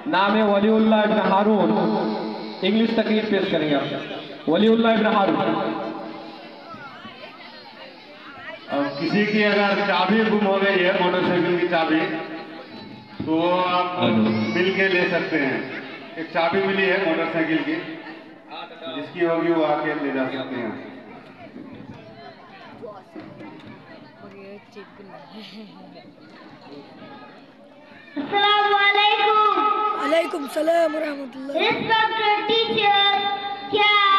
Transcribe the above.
नाम है वलीउल्लाह इब्न हारून। इंग्लिश तकरीर पेश करेंगे आप। वलीउल्लाह इब्न हारून। अब किसी की अगर चाबी गुम हो गई है, मोटरसाइकिल की चाबी, तो वो आप मिल के ले सकते हैं। एक चाबी मिली है मोटरसाइकिल की, जिसकी होगी वो आके ले जा सकते हैं। अस्सलामुअलैकुम। वालेकुम सलाम व रहमतुल्लाह। Respected teacher, क्या